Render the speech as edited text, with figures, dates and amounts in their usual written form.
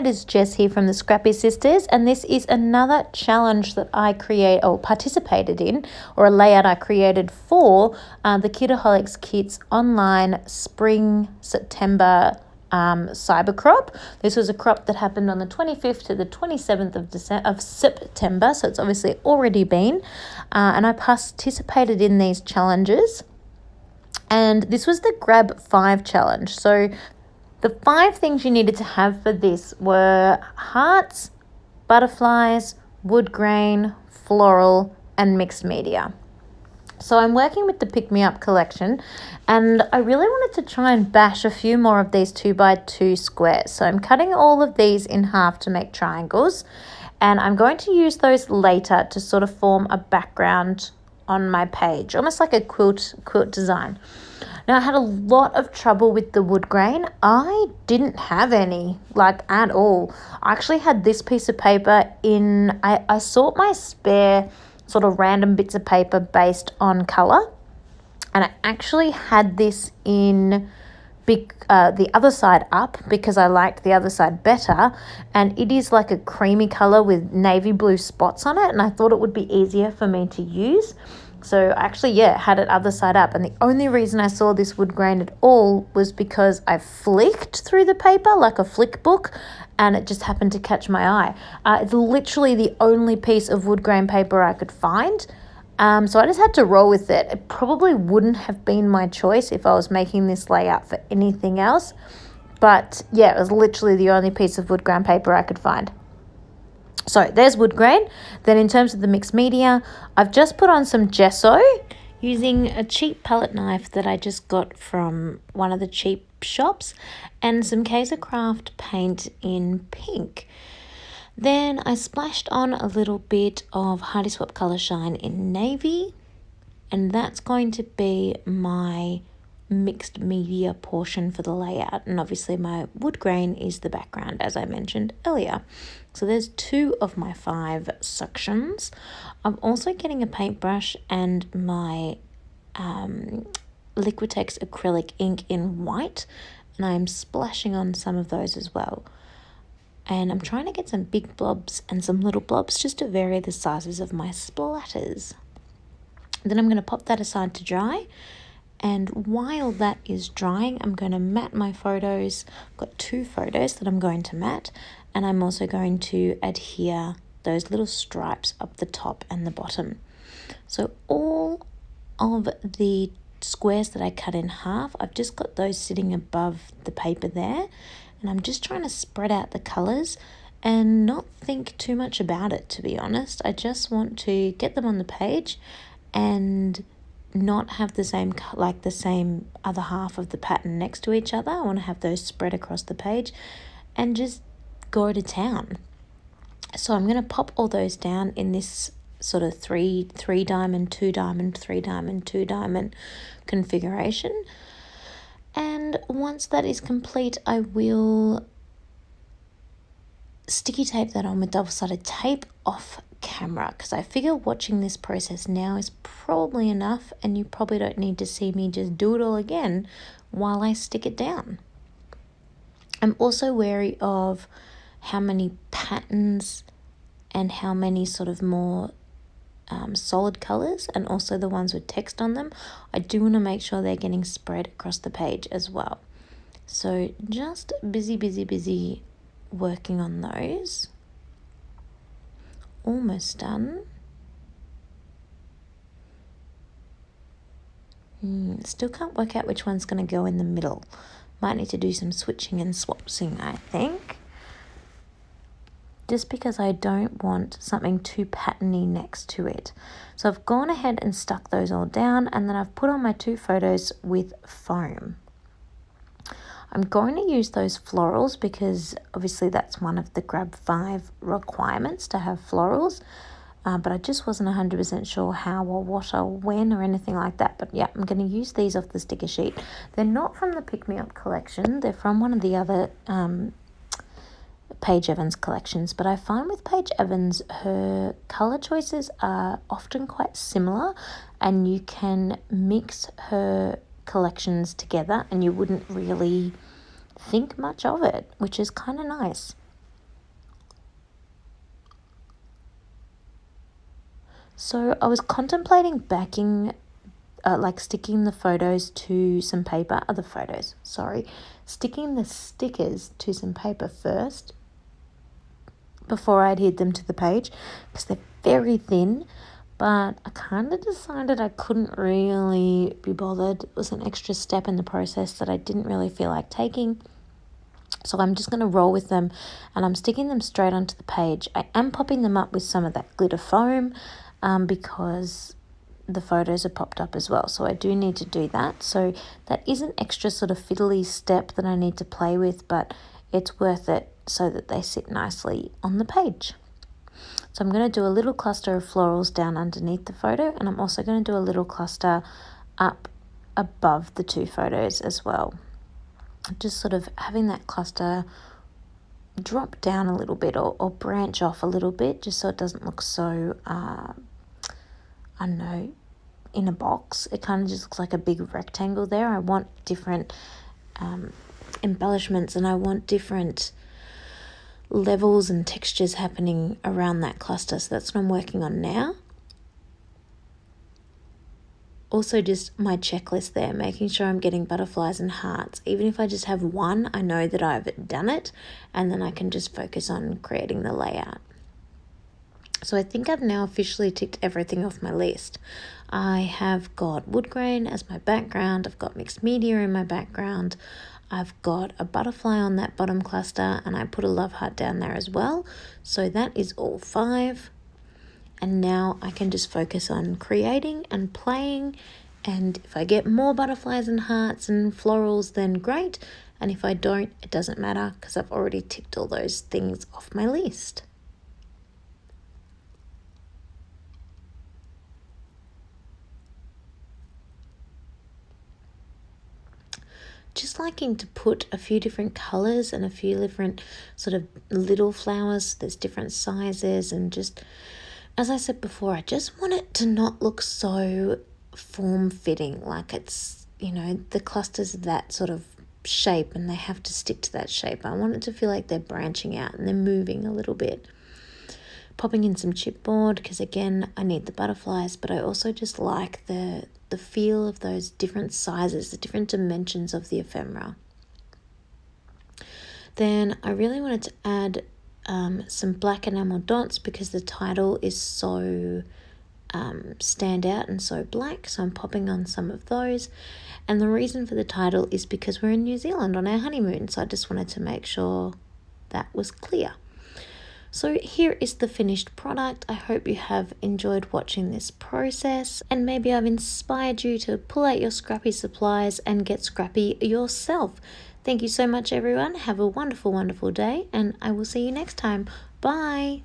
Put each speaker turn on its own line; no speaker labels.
it is Jess here from the Scrappy Sisters, and this is another challenge that I participated in, or a layout I created for the Kidaholics Kids online Spring-September cyber crop. This was a crop that happened on the 25th to the 27th of September, so it's obviously already been, and I participated in these challenges. And this was the Grab 5 challenge. So the 5 things you needed to have for this were hearts, butterflies, wood grain, floral, and mixed media. So I'm working with the Pick Me Up collection, and I really wanted to try and bash a few more of these 2x2 squares. So I'm cutting all of these in half to make triangles, and I'm going to use those later to sort of form a background on my page, almost like a quilt design. Now, I had a lot of trouble with the wood grain. I didn't have any, at all. I actually had this piece of paper I sort my spare sort of random bits of paper based on colour, and I actually had this in the other side up because I liked the other side better, and it is like a creamy colour with navy blue spots on it, and I thought it would be easier for me to use. So I actually, had it other side up, and the only reason I saw this wood grain at all was because I flicked through the paper like a flick book, and it just happened to catch my eye. It's literally the only piece of wood grain paper I could find. So I just had to roll with it. It probably wouldn't have been my choice if I was making this layout for anything else. But yeah, it was literally the only piece of wood grain paper I could find. So there's wood grain. Then in terms of the mixed media, I've just put on some gesso using a cheap palette knife that I just got from one of the cheap shops, and some Kaiser Craft paint in pink. Then I splashed on a little bit of Hardy Swap Colour Shine in navy, and that's going to be my mixed media portion for the layout, and obviously my wood grain is the background, as I mentioned earlier. So there's 2 of my 5 sections. I'm also getting a paintbrush and my Liquitex acrylic ink in white, and I'm splashing on some of those as well. And I'm trying to get some big blobs and some little blobs just to vary the sizes of my splatters. Then I'm going to pop that aside to dry. And while that is drying, I'm going to matte my photos. I've got 2 photos that I'm going to matte. And I'm also going to adhere those little stripes up the top and the bottom. So all of the squares that I cut in half, I've just got those sitting above the paper there. And I'm just trying to spread out the colours and not think too much about it, to be honest. I just want to get them on the page and not have the same other half of the pattern next to each other. I want to have those spread across the page and just go to town. So I'm going to pop all those down in this sort of 3 diamond, 2 diamond, 3 diamond, 2 diamond configuration. And once that is complete, I will sticky tape that on with double-sided tape off camera, because I figure watching this process now is probably enough, and you probably don't need to see me just do it all again while I stick it down. I'm also wary of how many patterns and how many sort of more solid colours, and also the ones with text on them. I do want to make sure they're getting spread across the page as well. So just busy working on those. Almost done. Still can't work out which one's going to go in the middle. Might need to do some switching and swapsing, I think. Just because I don't want something too patterny next to it. So I've gone ahead and stuck those all down, and then I've put on my 2 photos with foam. I'm going to use those florals because obviously that's one of the Grab 5 requirements, to have florals. But I just wasn't 100% sure how or what or when or anything like that. But yeah, I'm going to use these off the sticker sheet. They're not from the Pick Me Up collection. They're from one of the other Paige Evans collections, but I find with Paige Evans, her colour choices are often quite similar, and you can mix her collections together and you wouldn't really think much of it, which is kind of nice. So I was contemplating sticking the photos to some paper, sticking the stickers to some paper first before I adhered them to the page because they're very thin, but I kind of decided I couldn't really be bothered. It was an extra step in the process that I didn't really feel like taking. So I'm just going to roll with them and I'm sticking them straight onto the page. I am popping them up with some of that glitter foam because the photos are popped up as well. So I do need to do that. So that is an extra sort of fiddly step that I need to play with, but it's worth it so that they sit nicely on the page. So I'm going to do a little cluster of florals down underneath the photo, and I'm also going to do a little cluster up above the two photos as well. Just sort of having that cluster drop down a little bit or branch off a little bit just so it doesn't look so, in a box. It kind of just looks like a big rectangle there. I want different embellishments and I want different levels and textures happening around that cluster. So that's what I'm working on now. Also just my checklist there, making sure I'm getting butterflies and hearts. Even if I just have one, I know that I've done it, and then I can just focus on creating the layout. So I think I've now officially ticked everything off my list. I have got wood grain as my background. I've got mixed media in my background. I've got a butterfly on that bottom cluster, and I put a love heart down there as well. So that is all 5. And now I can just focus on creating and playing. And if I get more butterflies and hearts and florals, then great. And if I don't, it doesn't matter because I've already ticked all those things off my list. Just liking to put a few different colours and a few different sort of little flowers. There's different sizes, and just, as I said before, I just want it to not look so form-fitting, like it's, the clusters of that sort of shape and they have to stick to that shape. I want it to feel like they're branching out and they're moving a little bit. Popping in some chipboard because, again, I need the butterflies, but I also just like the feel of those different sizes, the different dimensions of the ephemera. Then I really wanted to add some black enamel dots because the title is so stand out and so black, so I'm popping on some of those. And the reason for the title is because we're in New Zealand on our honeymoon, so I just wanted to make sure that was clear. So here is the finished product. I hope you have enjoyed watching this process, and maybe I've inspired you to pull out your Scrappy supplies and get scrappy yourself. Thank you so much, everyone. Have a wonderful, wonderful day, and I will see you next time. Bye.